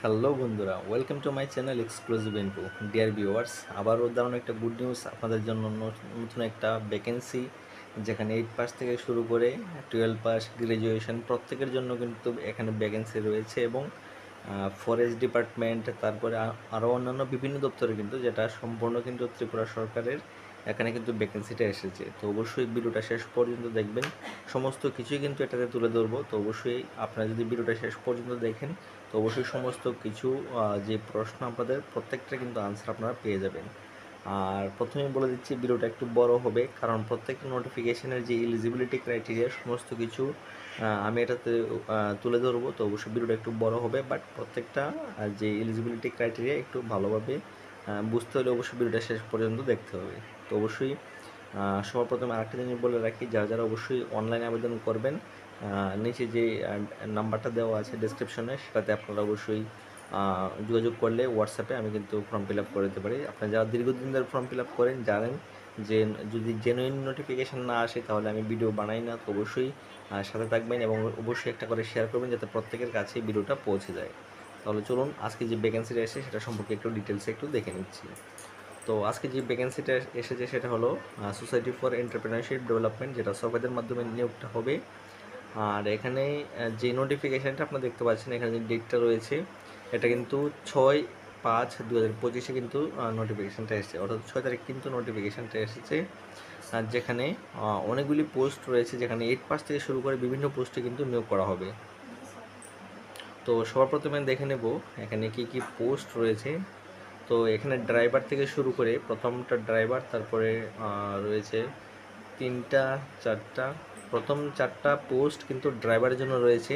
Hello বন্ধুরা, welcome to my channel exclusive info. Dear viewers, আবারও দারুণ একটা গুড নিউজ আপনাদের জন্য। নতুন একটা ভ্যাকেন্সি, যেখানে 8 পাস থেকে শুরু করে 12 পাস, গ্র্যাজুয়েশন প্রত্যেকের জন্য কিন্তু এখানে ভ্যাকেন্সি রয়েছে। এবং ফরেস্ট ডিপার্টমেন্ট, তারপরে আরও অন্যান্য বিভিন্ন দপ্তরে কিন্তু, যেটা সম্পূর্ণ কিন্তু ত্রিপুরা সরকারের, এখানে কিন্তু ভ্যাকেন্সিটা এসেছে। তো অবশ্যই ভিডিওটা শেষ পর্যন্ত দেখবেন, সমস্ত কিছুই কিন্তু এটাতে তুলে ধরবো। তো অবশ্যই আপনারা যদি ভিডিওটা শেষ পর্যন্ত দেখেন, তো অবশ্যই সমস্ত কিছু যে প্রশ্ন আপনাদের প্রত্যেকটা কিন্তু আনসার আপনারা পেয়ে যাবেন। আর প্রথমেই বলে দিচ্ছি, ভিডিওটা একটু বড় হবে, কারণ প্রত্যেকটা নোটিফিকেশনের যে এলিজিবিলিটি ক্রাইটেরিয়া সমস্ত কিছু আমি এটাতে তুলে ধরবো। তো অবশ্যই ভিডিওটা একটু বড় হবে, বাট প্রত্যেকটা যে এলিজিবিলিটি ক্রাইটেরিয়া একটু ভালোভাবে বুঝতে হলে অবশ্যই ভিডিওটা শেষ পর্যন্ত দেখতে হবে। তো অবশ্যই সবার প্রথমে আরেকটা জিনিস বলে রাখি, যারা যারা অবশ্যই অনলাইনে আবেদন করবেন, নিচে যে নাম্বারটা দেওয়া আছে ডেসক্রিপশনে, সেটাতে আপনারা অবশ্যই যোগাযোগ করলে হোয়াটসঅ্যাপে আমি কিন্তু ফর্ম ফিল আপ করে দিতে পারি। আপনারা যারা দীর্ঘদিন ধরে ফর্ম ফিল আপ করেন, জানেন যে যদি জেনুইন নোটিফিকেশান না আসে তাহলে আমি ভিডিও বানাই না। তো অবশ্যই সাথে থাকবেন এবং অবশ্যই একটা করে শেয়ার করবেন, যাতে প্রত্যেকের কাছে ভিডিওটা পৌঁছে যায়। তাহলে চলুন আজকে যে ভ্যাকেন্সিটা এসে সেটা সম্পর্কে একটু ডিটেলসে একটু দেখে নিচ্ছি। তো আজকে যে ভ্যাকেন্সিটা এসেছে সেটা হলো সোসাইটি ফর এন্টারপ্রেনারশিপ ডেভেলপমেন্ট, যেটা সরকারের মাধ্যমে নিয়োগটা হবে। আর এখানে যে নোটিফিকেশানটা আপনারা দেখতে পাচ্ছেন, এখানে যে ডেটটা রয়েছে, এটা কিন্তু 6/5/2025 কিন্তু নোটিফিকেশানটা এসেছে, অর্থাৎ 6 তারিখ কিন্তু নোটিফিকেশানটা এসেছে। আর যেখানে অনেকগুলি পোস্ট রয়েছে, যেখানে 8 পাস থেকে শুরু করে বিভিন্ন পোস্টে কিন্তু নিয়োগ করা হবে। তো সবার প্রথমে দেখে নেব এখানে কি কি পোস্ট রয়েছে। তো এখানে ড্রাইভার থেকে শুরু করে, প্রথমটা ড্রাইভার, তারপরে রয়েছে 3টা 4টা, প্রথম 4টা পোস্ট কিন্তু ড্রাইভারের জন্য রয়েছে।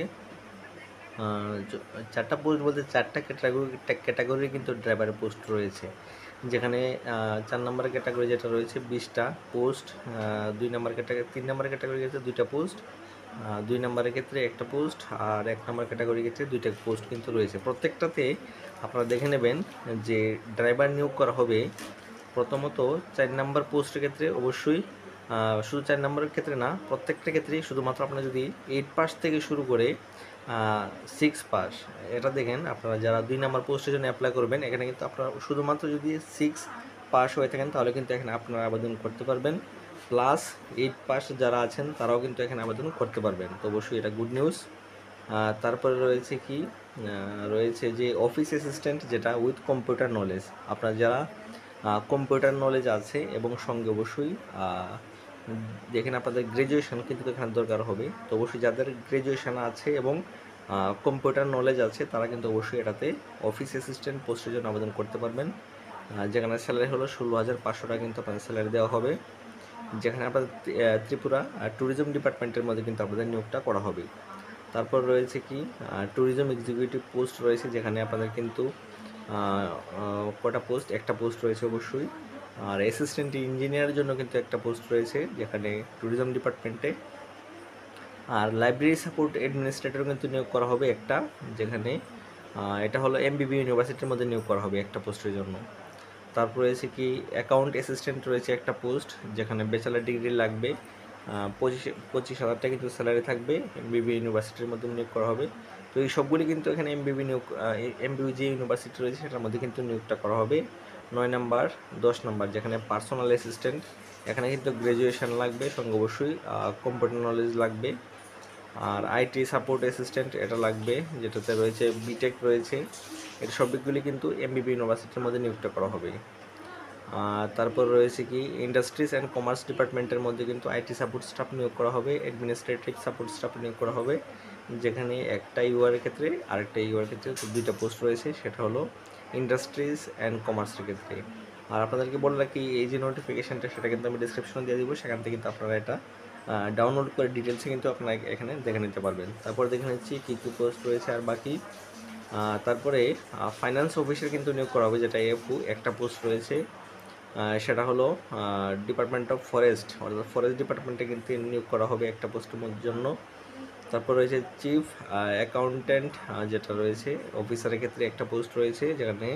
4টা পোস্ট বলতে 4টা ক্যাটাগরি কিন্তু ড্রাইভারের পোস্ট রয়েছে। যেখানে 4 নম্বর ক্যাটাগরি যেটা রয়েছে 20টা পোস্ট, 2 নম্বর ক্যাটাগরি 3 নম্বর ক্যাটাগরি ক্ষেত্রে 2টা পোস্ট, 2 নম্বরের ক্ষেত্রে একটা পোস্ট, আর 1 নম্বর ক্যাটাগরির ক্ষেত্রে 2টা পোস্ট কিন্তু রয়েছে। প্রত্যেকটাতে আপনারা দেখে নেবেন যে ড্রাইভার নিয়োগ করা হবে। প্রথমত 4 নম্বর পোস্টের ক্ষেত্রে অবশ্যই, শুধু 4 নম্বরের ক্ষেত্রে না, প্রত্যেকটা ক্ষেত্রেই শুধুমাত্র আপনারা যদি 8 পাস থেকে শুরু করে 6 পাস, এটা দেখেন আপনারা যারা 2 নম্বর পোস্টের জন্য অ্যাপ্লাই করবেন, এখানে কিন্তু আপনারা শুধুমাত্র যদি 6 পাস হয়ে থাকেন তাহলে কিন্তু এখানে আপনারা আবেদন করতে পারবেন। প্লাস 8 পাস যারা আছেন তারাও কিন্তু এখানে আবেদন করতে পারবেন। তো অবশ্যই এটা গুড নিউজ। তারপরে রয়েছে কি, রয়েছে যে অফিস অ্যাসিস্ট্যান্ট, যেটা উইথ কম্পিউটার নলেজ। আপনার যারা কম্পিউটার নলেজ আছে এবং সঙ্গে অবশ্যই যেখানে আপনাদের গ্র্যাজুয়েশন কিন্তু এখানে দরকার হবে। তো অবশ্যই যাদের গ্র্যাজুয়েশন আছে এবং কম্পিউটার নলেজ আছে, তারা কিন্তু অবশ্যই এটাতে অফিস অ্যাসিস্ট্যান্ট পোস্টের জন্য আবেদন করতে পারবেন। যেখানে স্যালারি হলো 16,500 টাকা কিন্তু আপনাদের স্যালারি দেওয়া হবে। যেখানে আপনাদের ত্রিপুরা ট্যুরিজম ডিপার্টমেন্টের মধ্যে কিন্তু আপনাদের নিয়োগটা করা হবে। তারপর রয়েছে কি, ট্যুরিজম এক্সিকিউটিভ পোস্ট রয়েছে, যেখানে আপনাদের কিন্তু কটা পোস্ট, একটা পোস্ট রয়েছে অবশ্যই। আর অ্যাসিস্ট্যান্ট ইঞ্জিনিয়ারের জন্য কিন্তু একটা পোস্ট রয়েছে, যেখানে ট্যুরিজম ডিপার্টমেন্টে। আর লাইব্রেরি সাপোর্ট অ্যাডমিনিস্ট্রেটর কিন্তু নিয়োগ করা হবে একটা, যেখানে এটা হলো এমবিবি ইউনিভার্সিটির মধ্যে নিয়োগ করা হবে একটা পোস্টের জন্য। তারপর রয়েছে কি, অ্যাকাউন্ট অ্যাসিস্ট্যান্ট রয়েছে একটা পোস্ট, যেখানে ব্যাচেলার ডিগ্রি লাগবে। 25,000 টাকা কিন্তু স্যালারি থাকবে, এমবিবি ইউনিভার্সিটির মধ্যে নিয়োগ করা হবে। তো এই সবগুলি কিন্তু এখানে এমবিবি যে ইউনিভার্সিটি রয়েছে সেটার মধ্যে কিন্তু নিয়োগটা করা হবে। 9 নাম্বার 10 নাম্বার, যেখানে পার্সোনাল অ্যাসিস্ট্যান্ট, এখানে কিন্তু গ্র্যাজুয়েশন লাগবে, সঙ্গে অবশ্যই কম্পিউটার নলেজ লাগবে। আর আইটি সাপোর্ট অ্যাসিস্ট্যান্ট এটা লাগবে, যেটাতে রয়েছে বিটেক রয়েছে। এটা সবগুলি কিন্তু এমবিবি ইউনিভার্সিটির মধ্যে নিয়োগটা করা হবে। তারপর রয়েছে কি, ইন্ডাস্ট্রিজ অ্যান্ড কমার্স ডিপার্টমেন্টের মধ্যে কিন্তু আইটি সাপোর্ট স্টাফ নিয়োগ করা হবে, অ্যাডমিনিস্ট্রেটিভ সাপোর্ট স্টাফ নিয়োগ করা হবে। যেখানে একটা ইউআর ক্ষেত্রে আরেকটা ইউআর ক্ষেত্রে 2টা পোস্ট রয়েছে, সেটা হলো ইন্ডাস্ট্রিজ অ্যান্ড কমার্সের ক্ষেত্রে। আর আপনাদেরকে বলে রাখি, এই যে নোটিফিকেশানটা সেটা কিন্তু আমি ডিসক্রিপশনে দিয়ে দিব, সেখান থেকে কিন্তু আপনারা এটা ডাউনলোড করে ডিটেলসে কিন্তু আপনারা এখানে দেখে নিতে পারবেন। তারপর দেখে নিচ্ছি কী কী পোস্ট রয়েছে আর বাকি। তারপরে ফাইন্যান্স অফিসের কিন্তু নিয়োগ করা হবে, যেটা এফু একটা পোস্ট রয়েছে। সেটা হলো ডিপার্টমেন্ট অফ ফরেস্ট, অর্থাৎ ফরেস্ট ডিপার্টমেন্টে কিন্তু নিয়োগ করা হবে একটা পোস্টের জন্য। তারপর রয়েছে চিফ অ্যাকাউন্ট্যান্ট, যেটা রয়েছে অফিসারের ক্ষেত্রে একটা পোস্ট রয়েছে, যেখানে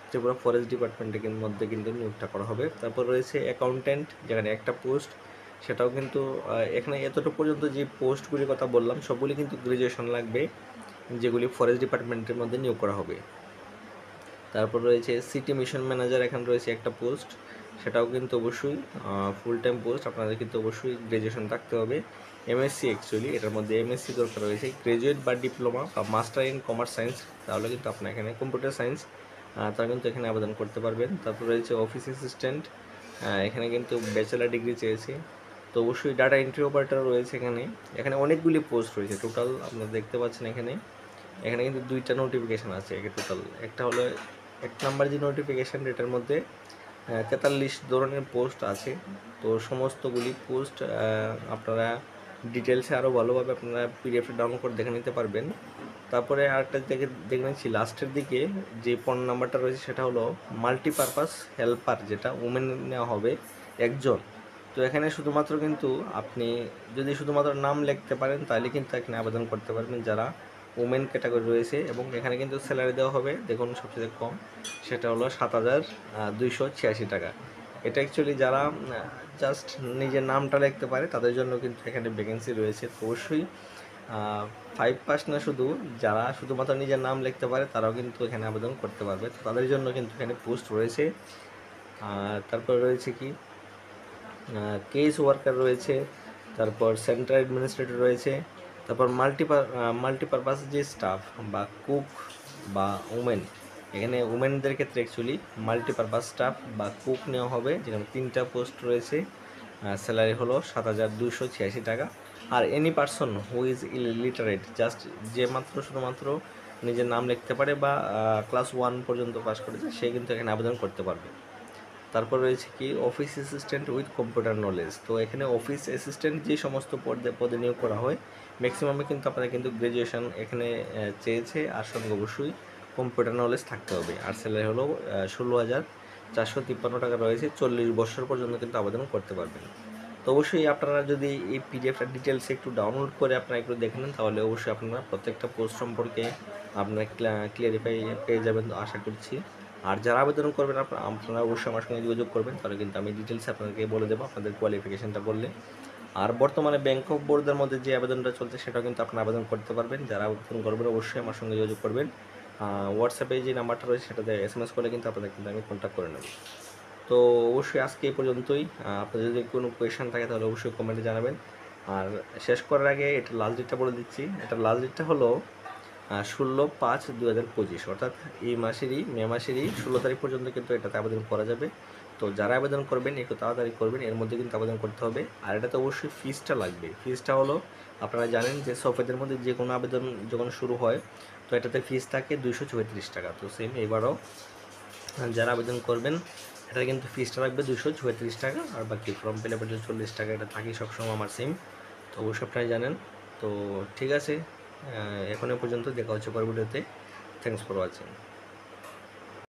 ত্রিপুরা ফরেস্ট ডিপার্টমেন্টের মধ্যে কিন্তু নিয়োগটা করা হবে। তারপর রয়েছে অ্যাকাউন্ট্যান্ট, যেখানে একটা পোস্ট, সেটাও কিন্তু এখানে এতটুকু পর্যন্ত যে পোস্টগুলির কথা বললাম সবগুলি কিন্তু গ্র্যাজুয়েশন লাগবে। যেগুলি ফরেস্ট ডিপার্টমেন্টের মধ্যে নিয়োগ করা হবে। তারপর রয়েছে সিটি মিশন ম্যানেজার, এখানে রয়েছে একটা পোস্ট, সেটাও কিন্তু অবশ্যই ফুল টাইম পোস্ট। আপনাদের কিন্তু অবশ্যই গ্র্যাজুয়েশন থাকতে হবে, এমএসসি অ্যাকচুয়ালি এটার মধ্যে এমএসসি দরকার রয়েছে, গ্র্যাজুয়েট বা ডিপ্লোমা বা মাস্টার ইন কমার্স সায়েন্স, তাহলে কিন্তু আপনার এখানে কম্পিউটার সায়েন্স, তারা কিন্তু এখানে আবেদন করতে পারবেন। তারপর রয়েছে অফিস অ্যাসিস্ট্যান্ট, এখানে কিন্তু ব্যাচেলার ডিগ্রি চেয়েছে। তো অবশ্যই ডাটা এন্ট্রি অপারেটর রয়েছে এখানে। এখানে অনেকগুলি পোস্ট রয়েছে, টোটাল আপনারা দেখতে পাচ্ছেন এখানে। এখানে কিন্তু দুইটা নোটিফিকেশান আছে টোটাল। একটা হলো 1 নাম্বার যে নোটিফিকেশান, এটার মধ্যে 43 ধরনের পোস্ট আছে। তো সমস্তগুলি পোস্ট আপনারা ডিটেলসে আরও ভালোভাবে আপনারা পিডিএফ ডাউনলোড করে দেখে নিতে পারবেন। তারপরে আরেকটা দেখে নিচ্ছি লাস্টের দিকে যে 15 নাম্বারটা রয়েছে, সেটা হলো মাল্টিপারপাস হেল্পার, যেটা উমেন নেওয়া হবে একজন। তো এখানে শুধুমাত্র কিন্তু আপনি যদি শুধুমাত্র নাম লিখতে পারেন তাহলে কিন্তু এখানে আবেদন করতে পারবেন, যারা উমেন ক্যাটাগরি রয়েছে। এবং এখানে কিন্তু স্যালারি দেওয়া হবে, দেখুন সবচেয়ে কম, সেটা হলো 7,286 টাকা। এটা অ্যাকচুয়ালি যারা জাস্ট নিজের নামটা লিখতে পারে তাদের জন্য কিন্তু এখানে ভ্যাকেন্সি রয়েছে। তো অবশ্যই 5 পাস না, শুধু যারা শুধুমাত্র নিজের নাম লিখতে পারে তারাও কিন্তু এখানে আবেদন করতে পারবে, তো তাদের জন্য কিন্তু এখানে পোস্ট রয়েছে। তারপর রয়েছে কি কেস ওয়ার্কার রয়েছে, তারপর সেন্টার অ্যাডমিনিস্ট্রেটর রয়েছে, তারপর মাল্টিপারপাস যে স্টাফ বা কুক বা উমেন, এখানে উমেনদের ক্ষেত্রে অ্যাকচুয়ালি মাল্টিপারপাস স্টাফ বা কুক নেওয়া হবে, যেখানে 3টা পোস্ট রয়েছে। স্যালারি হলো 7,286 টাকা। আর any person who is illiterate, just যে মাত্র শুধুমাত্র নিজের নাম লিখতে পারে বা ক্লাস 1 পর্যন্ত পাস করেছে, সে কিন্তু এখানে আবেদন করতে পারবে। তারপর রয়েছে কি office assistant with computer knowledge. তো এখানে অফিস অ্যাসিস্ট্যান্ট যে সমস্ত পদে নিয়োগ করা হয়, ম্যাক্সিমামে কিন্তু আপনারা কিন্তু গ্র্যাজুয়েশন এখানে চেয়েছে, আর সঙ্গে অবশ্যই কম্পিউটার নলেজ থাকতে হবে। আর স্যালারি হলো 16,453 টাকা রয়েছে, 40 বছর পর্যন্ত কিন্তু আবেদন করতে পারবেন। তো অবশ্যই আপনারা যদি এই পিডিএফটা ডিটেলসে একটু ডাউনলোড করে আপনারা একটু দেখে নেন, তাহলে অবশ্যই আপনারা প্রত্যেকটা পোস্ট সম্পর্কে আপনারা ক্লিয়ারিফাই পেয়ে যাবেন আশা করছি। আর যারা আবেদন করবেন আপনারা অবশ্যই আমার সঙ্গে যোগাযোগ করবেন, তাহলে কিন্তু আমি ডিটেলসে আপনাদেরকে বলে দেবো আপনাদের কোয়ালিফিকেশানটা বললে। আর বর্তমানে ব্যাংক অফ বরোদার মধ্যে যে আবেদনটা চলছে সেটাও কিন্তু আপনারা আবেদন করতে পারবেন। যারা আবেদন করবেন অবশ্যই আমার সঙ্গে যোগাযোগ করবেন। হোয়াটসঅ্যাপে যে নাম্বারটা রয়েছে সেটাতে এসএমএস করলে কিন্তু আপনাদের কিন্তু আমি কন্ট্যাক্ট করে নেব। তো অবশ্যই আজকে এই পর্যন্তই। আপনাদের যদি কোনো কোয়েশন থাকে তাহলে অবশ্যই কমেন্টে জানাবেন। আর শেষ করার আগে এটা লাস্ট ডেটটা বলে দিচ্ছি, এটা লাস্ট ডেটটা হলো 16/5/2025, অর্থাৎ এই মাসেরই মে মাসেরই 16 তারিখ পর্যন্ত কিন্তু এটাতে আবেদন করা যাবে। তো যারা আবেদন করবেন একটু তাড়াতাড়ি করবেন, এর মধ্যে কিন্তু আবেদন করতে হবে। আর এটাতে অবশ্যই ফিসটা লাগবে। ফিসটা হলো আপনারা জানেন যে সফটওয়্যারের মধ্যে যে কোনো আবেদন যখন শুরু হয় তো এটাতে ফিস থাকে 234 টাকা। তো সেম এবারও যারা আবেদন করবেন এটা কিন্তু ফিসটা লাগবে 234 টাকা, আর বাকি ফর্ম ফিল আপের 40 টাকা, এটা থাকি সবসময় আমার সেম। তো অবশ্যই আপনারা জানেন। তো ঠিক আছে, এখন এ পর্যন্ত, দেখা হচ্ছে পরের ভিডিওতে। Thanks for watching.